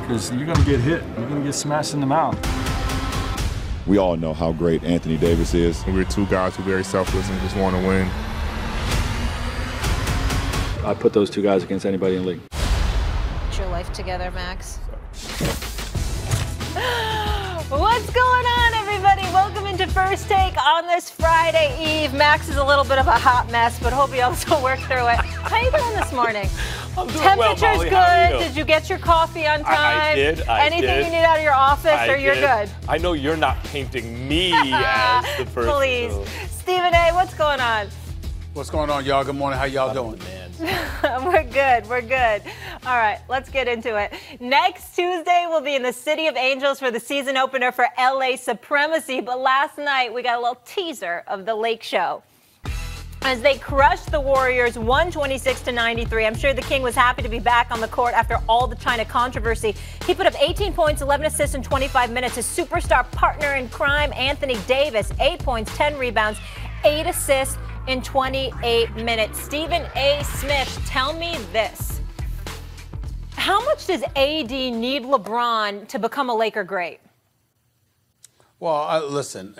because you're going to get hit. You're going to get smashed in the mouth. We all know how great Anthony Davis is. We're two guys who are very selfless and just want to win. I put those two guys against anybody in the league. Get your life together, Max. What's going on, everybody? Welcome into First Take on this Friday Eve. Max is a little bit of a hot mess, but hope you also work through it. How you doing this morning? I'm doing Temperature's well, Molly. good. How are you? Did you get your coffee on time? I did. Anything you need out of your office, or you're good? I know you're not painting me as the person. Please. So. Stephen A., what's going on? What's going on, y'all? Good morning. How y'all doing? We're good. We're good. All right, let's get into it. Next Tuesday, we'll be in the City of Angels for the season opener for LA Supremacy. But last night, we got a little teaser of the Lake Show as they crushed the Warriors 126-93. I'm sure the King was happy to be back on the court after all the China controversy. He put up 18 points, 11 assists in 25 minutes. His superstar partner in crime, Anthony Davis, 8 points, 10 rebounds, 8 assists in 28 minutes. Stephen A. Smith, tell me this. How much does AD need LeBron to become a Laker great? Well, listen,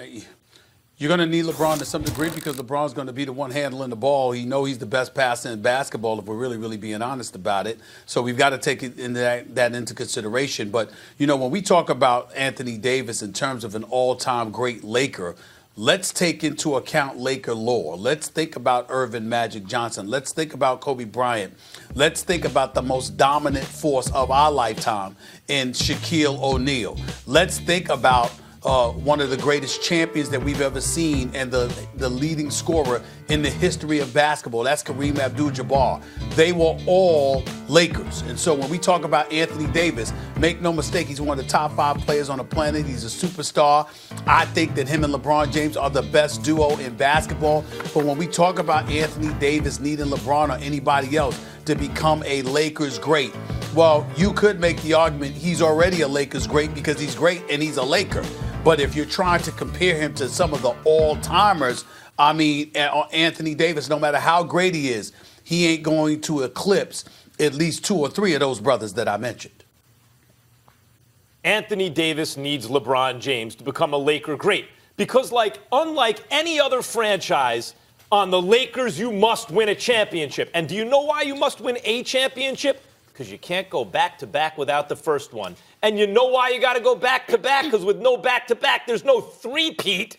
you're going to need LeBron to some degree because LeBron's going to be the one handling the ball. He's the best passer in basketball if we're really being honest about it. So we've got to take that into consideration. But, when we talk about Anthony Davis in terms of an all-time great Laker, let's take into account Laker lore. Let's think about Irvin Magic Johnson. Let's think about Kobe Bryant. Let's think about the most dominant force of our lifetime in Shaquille O'Neal. Let's think about one of the greatest champions that we've ever seen and the leading scorer in the history of basketball. That's Kareem Abdul-Jabbar. They were all Lakers. And so when we talk about Anthony Davis, make no mistake, he's one of the top 5 players on the planet. He's a superstar. I think that him and LeBron James are the best duo in basketball. But when we talk about Anthony Davis needing LeBron or anybody else to become a Lakers great, well, you could make the argument he's already a Lakers great because he's great and he's a Laker. But if you're trying to compare him to some of the all-timers, I mean, Anthony Davis, no matter how great he is, he ain't going to eclipse at least 2 or 3 of those brothers that I mentioned. Anthony Davis needs LeBron James to become a Laker great because, unlike any other franchise, on the Lakers, you must win a championship. And do you know why you must win a championship? Because you can't go back-to-back without the first one. And you know why you got to go back-to-back? Because with no back-to-back, there's no three-peat,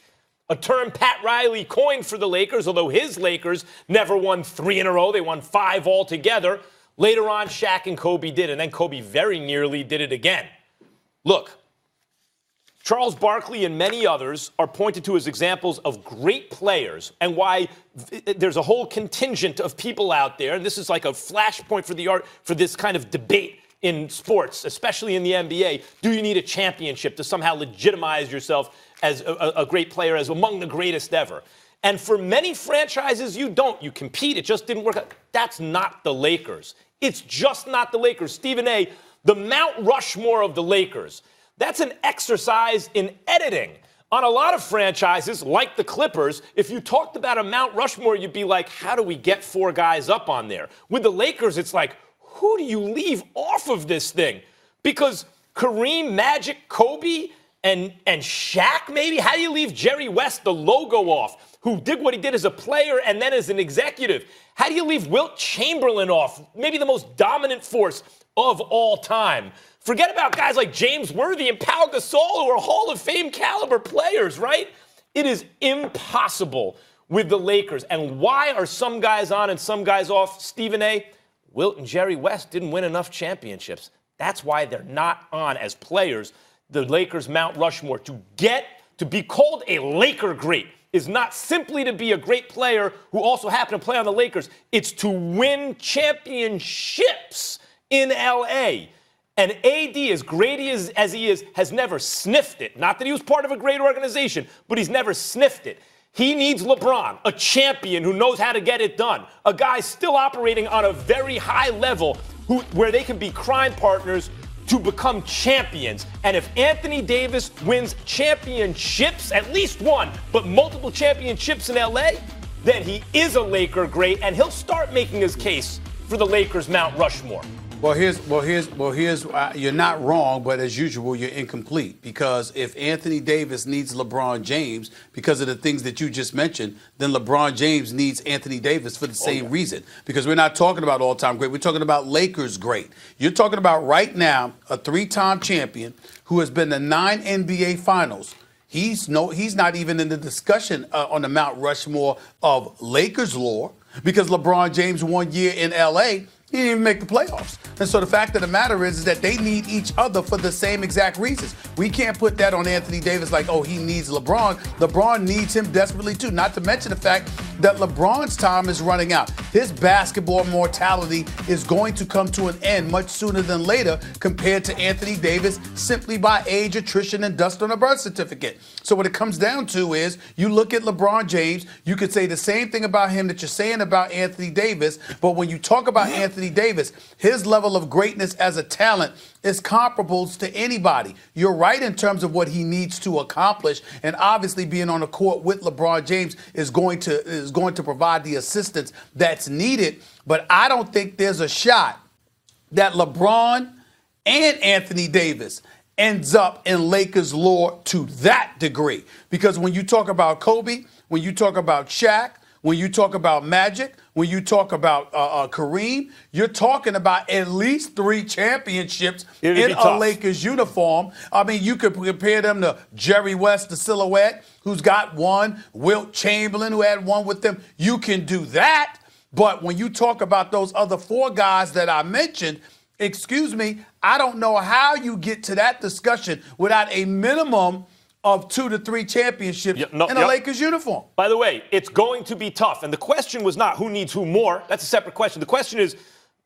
a term Pat Riley coined for the Lakers, although his Lakers never won 3 in a row. They won 5 altogether. Later on, Shaq and Kobe did, and then Kobe very nearly did it again. Look, Charles Barkley and many others are pointed to as examples of great players and why there's a whole contingent of people out there, and this is like a flashpoint for this kind of debate in sports, especially in the NBA. Do you need a championship to somehow legitimize yourself as a great player, as among the greatest ever? And for many franchises, you don't. You compete. It just didn't work out. That's not the Lakers. It's just not the Lakers. Stephen A., the Mount Rushmore of the Lakers, that's an exercise in editing. On a lot of franchises, like the Clippers, if you talked about a Mount Rushmore, you'd be like, how do we get 4 guys up on there? With the Lakers, it's like, who do you leave off of this thing? Because Kareem, Magic, Kobe, and Shaq, maybe? How do you leave Jerry West, the logo, off, who did what he did as a player and then as an executive? How do you leave Wilt Chamberlain off, maybe the most dominant force of all time? Forget about guys like James Worthy and Pau Gasol, who are Hall of Fame caliber players, right? It is impossible with the Lakers. And why are some guys on and some guys off? Stephen A., Wilt and Jerry West didn't win enough championships. That's why they're not on as players. The Lakers Mount Rushmore. To be called a Laker great is not simply to be a great player who also happened to play on the Lakers. It's to win championships in L.A., and AD, as great as he is, has never sniffed it. Not that he was part of a great organization, but he's never sniffed it. He needs LeBron, a champion who knows how to get it done, a guy still operating on a very high level where they can be crime partners to become champions. And if Anthony Davis wins championships, at least one, but multiple championships in LA, then he is a Laker great, and he'll start making his case for the Lakers Mount Rushmore. You're not wrong, but as usual, you're incomplete. Because if Anthony Davis needs LeBron James because of the things that you just mentioned, then LeBron James needs Anthony Davis for the same reason. Because we're not talking about all-time great. We're talking about Lakers great. You're talking about right now a 3-time champion who has been to 9 NBA Finals. He's not even in the discussion on the Mount Rushmore of Lakers lore because LeBron James 1 year in L.A., he didn't even make the playoffs. And so the fact of the matter is that they need each other for the same exact reasons. We can't put that on Anthony Davis like, oh, he needs LeBron. LeBron needs him desperately too. Not to mention the fact that LeBron's time is running out. His basketball mortality is going to come to an end much sooner than later compared to Anthony Davis simply by age, attrition, and dust on a birth certificate. So what it comes down to is you look at LeBron James, you could say the same thing about him that you're saying about Anthony Davis, but when you talk about Anthony Davis, his level of greatness as a talent is comparable to anybody. You're right in terms of what he needs to accomplish, and obviously being on the court with LeBron James is going to provide the assistance that's needed. But I don't think there's a shot that LeBron and Anthony Davis ends up in Lakers lore to that degree. Because when you talk about Kobe, when you talk about Shaq, when you talk about Magic, when you talk about Kareem, you're talking about at least 3 championships in a Lakers uniform. I mean, you could compare them to Jerry West, the silhouette, who's got 1, Wilt Chamberlain, who had 1 with them. You can do that. But when you talk about those other 4 guys that I mentioned, excuse me, I don't know how you get to that discussion without a minimum of 2 to 3 championships in a Lakers uniform. By the way, it's going to be tough. And the question was not who needs who more. That's a separate question. The question is,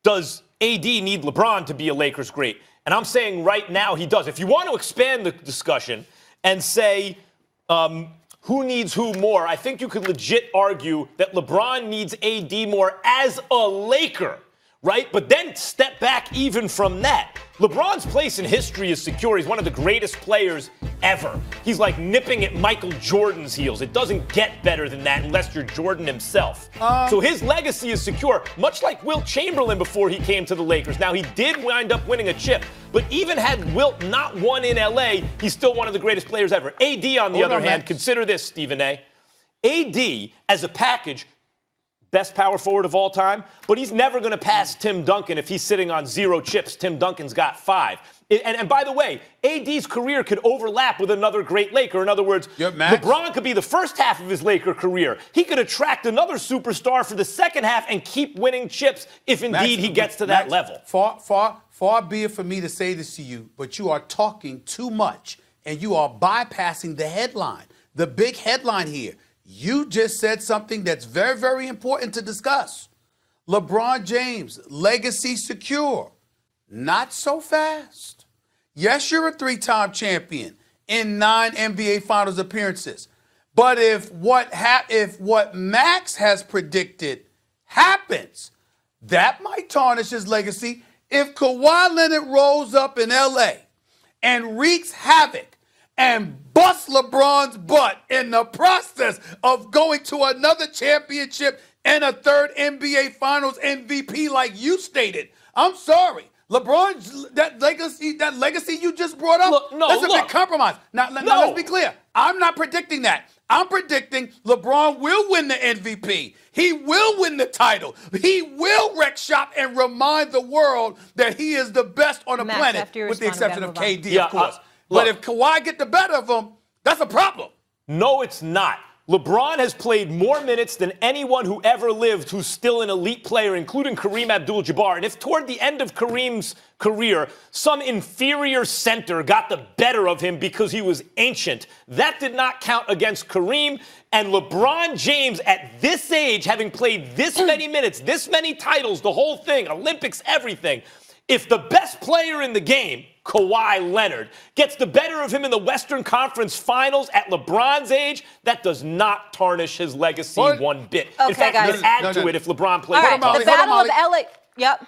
does AD need LeBron to be a Lakers great? And I'm saying right now he does. If you want to expand the discussion and say who needs who more, I think you could legit argue that LeBron needs AD more as a Laker, right? But then step back even from that. LeBron's place in history is secure. He's one of the greatest players ever. He's like nipping at Michael Jordan's heels. It doesn't get better than that unless you're Jordan himself. So his legacy is secure, much like Wilt Chamberlain before he came to the Lakers. Now, he did wind up winning a chip, but even had Wilt not won in L.A., he's still one of the greatest players ever. AD, on the other hand, consider this, Stephen A. AD, as a package, best power forward of all time, but he's never going to pass Tim Duncan if he's sitting on 0 chips. Tim Duncan's got 5. And by the way, AD's career could overlap with another great Laker. In other words, LeBron could be the first half of his Laker career. He could attract another superstar for the second half and keep winning chips if indeed he gets to that level. Far be it for me to say this to you, but you are talking too much and you are bypassing the headline, the big headline here. You just said something that's very, very important to discuss. LeBron James, legacy secure. Not so fast. Yes, you're a 3-time champion in 9 NBA Finals appearances. But if what Max has predicted happens, that might tarnish his legacy. If Kawhi Leonard rolls up in L.A. and wreaks havoc and bust LeBron's butt in the process of going to another championship and a 3rd NBA Finals MVP like you stated, I'm sorry. LeBron, that legacy you just brought up, that's a big compromise. Now, let's be clear. I'm not predicting that. I'm predicting LeBron will win the MVP. He will win the title. He will wreck shop and remind the world that he is the best on the planet, with the exception of KD, of course. But if Kawhi get the better of him, that's a problem. No, it's not. LeBron has played more minutes than anyone who ever lived who's still an elite player, including Kareem Abdul-Jabbar. And if toward the end of Kareem's career, some inferior center got the better of him because he was ancient, that did not count against Kareem. And LeBron James, at this age, having played this many minutes, this many titles, the whole thing, Olympics, everything, if the best player in the game, Kawhi Leonard, gets the better of him in the Western Conference Finals at LeBron's age, that does not tarnish his legacy one bit. Okay, in fact, guys. it add to it if LeBron plays. All right, the Battle of LA. Yep.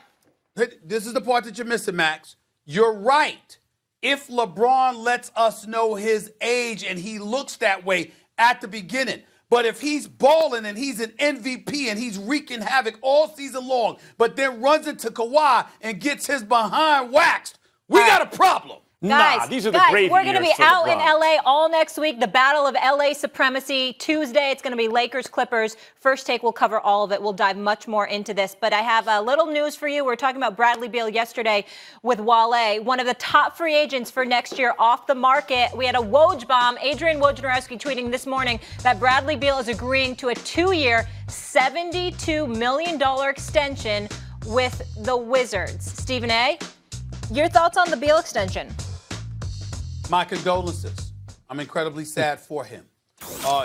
This is the part that you're missing, Max. You're right. If LeBron lets us know his age and he looks that way at the beginning. But if he's balling and he's an MVP and he's wreaking havoc all season long, but then runs into Kawhi and gets his behind waxed, we got a problem. Guys, these are the gravy we're going to be years for out in LeBron. LA all next week. The battle of LA supremacy. Tuesday, it's going to be Lakers Clippers. First Take will cover all of it. We'll dive much more into this. But I have a little news for you. We were talking about Bradley Beal yesterday with Wale, one of the top free agents for next year off the market. We had a Woj bomb. Adrian Wojnarowski tweeting this morning that Bradley Beal is agreeing to a 2-year, $72 million extension with the Wizards. Stephen A., your thoughts on the Beal extension? My condolences. I'm incredibly sad for him.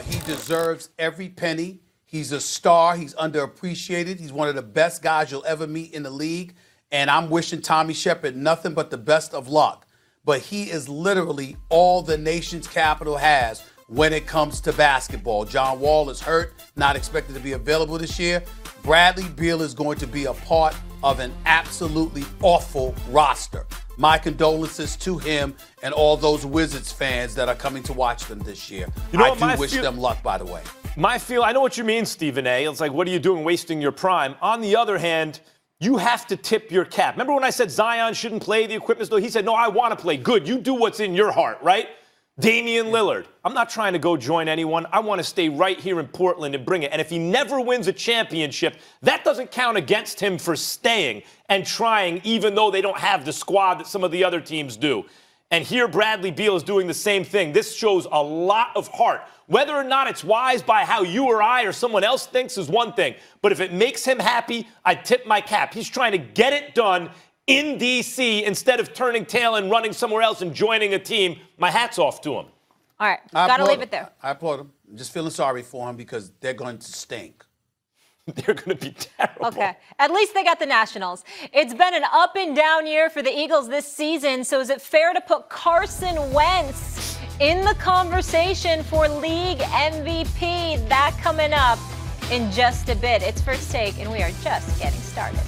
He deserves every penny. He's a star. He's underappreciated. He's one of the best guys you'll ever meet in the league. And I'm wishing Tommy Shepard nothing but the best of luck. But he is literally all the nation's capital has when it comes to basketball. John Wall is hurt, not expected to be available this year. Bradley Beal is going to be a part of an absolutely awful roster. My condolences to him and all those Wizards fans that are coming to watch them this year. I do wish them luck, by the way. I know what you mean, Stephen A. It's like, what are you doing wasting your prime? On the other hand, you have to tip your cap. Remember when I said Zion shouldn't play the equipment store? He said, no, I want to play. Good. You do what's in your heart, right? Damian Lillard. I'm not trying to go join anyone. I want to stay right here in Portland and bring it. And if he never wins a championship, that doesn't count against him for staying and trying, even though they don't have the squad that some of the other teams do. And here Bradley Beal is doing the same thing. This shows a lot of heart. Whether or not it's wise by how you or I or someone else thinks is one thing. But if it makes him happy, I tip my cap. He's trying to get it done in D.C. instead of turning tail and running somewhere else and joining a team. My hat's off to him. All right, got to leave it there. I applaud him. I'm just feeling sorry for him because they're going to stink. They're going to be terrible. Okay, at least they got the Nationals. It's been an up and down year for the Eagles this season, so is it fair to put Carson Wentz in the conversation for league MVP? That coming up in just a bit. It's First Take, and we are just getting started.